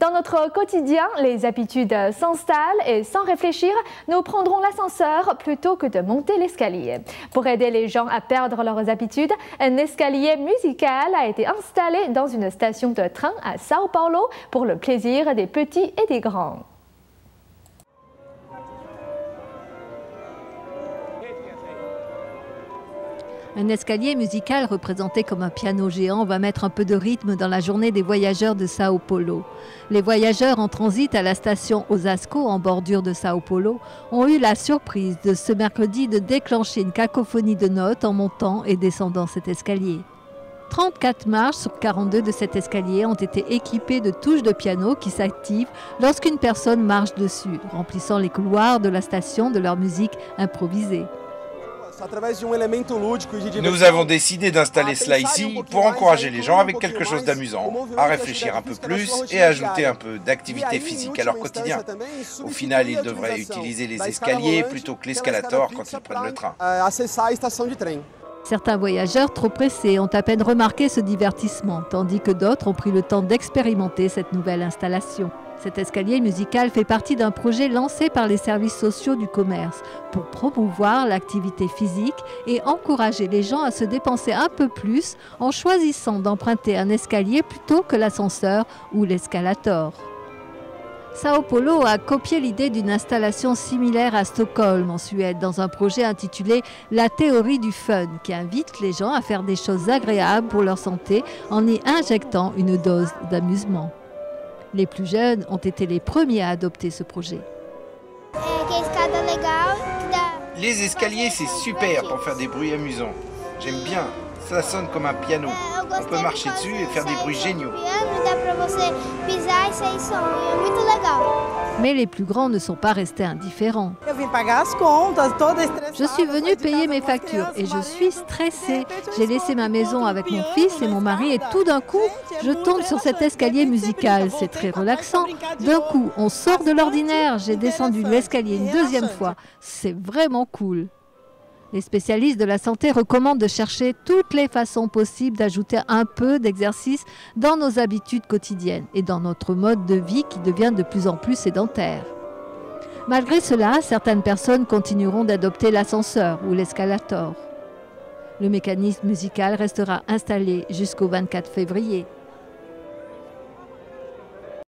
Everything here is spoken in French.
Dans notre quotidien, les habitudes s'installent et sans réfléchir, nous prendrons l'ascenseur plutôt que de monter l'escalier. Pour aider les gens à perdre leurs habitudes, un escalier musical a été installé dans une station de train à Sao Paulo pour le plaisir des petits et des grands. Un escalier musical représenté comme un piano géant va mettre un peu de rythme dans la journée des voyageurs de Sao Paulo. Les voyageurs en transit à la station Osasco, en bordure de Sao Paulo, ont eu la surprise de ce mercredi de déclencher une cacophonie de notes en montant et descendant cet escalier. 34 marches sur 42 de cet escalier ont été équipées de touches de piano qui s'activent lorsqu'une personne marche dessus, remplissant les couloirs de la station de leur musique improvisée. Nous avons décidé d'installer cela ici pour encourager les gens avec quelque chose d'amusant, à réfléchir un peu plus et à ajouter un peu d'activité physique à leur quotidien. Au final, ils devraient utiliser les escaliers plutôt que l'escalator quand ils prennent le train. Certains voyageurs trop pressés ont à peine remarqué ce divertissement, tandis que d'autres ont pris le temps d'expérimenter cette nouvelle installation. Cet escalier musical fait partie d'un projet lancé par les services sociaux du commerce pour promouvoir l'activité physique et encourager les gens à se dépenser un peu plus en choisissant d'emprunter un escalier plutôt que l'ascenseur ou l'escalator. Sao Paulo a copié l'idée d'une installation similaire à Stockholm, en Suède, dans un projet intitulé « La théorie du fun » qui invite les gens à faire des choses agréables pour leur santé en y injectant une dose d'amusement. Les plus jeunes ont été les premiers à adopter ce projet. Les escaliers, c'est super pour faire des bruits amusants. J'aime bien, ça sonne comme un piano. On peut marcher dessus et faire des bruits géniaux. Mais les plus grands ne sont pas restés indifférents. Je suis venue payer mes factures et je suis stressée. J'ai laissé ma maison avec mon fils et mon mari et tout d'un coup, je tombe sur cet escalier musical. C'est très relaxant. D'un coup, on sort de l'ordinaire. J'ai descendu l'escalier une deuxième fois. C'est vraiment cool. Les spécialistes de la santé recommandent de chercher toutes les façons possibles d'ajouter un peu d'exercice dans nos habitudes quotidiennes et dans notre mode de vie qui devient de plus en plus sédentaire. Malgré cela, certaines personnes continueront d'adopter l'ascenseur ou l'escalator. Le mécanisme musical restera installé jusqu'au 24 février.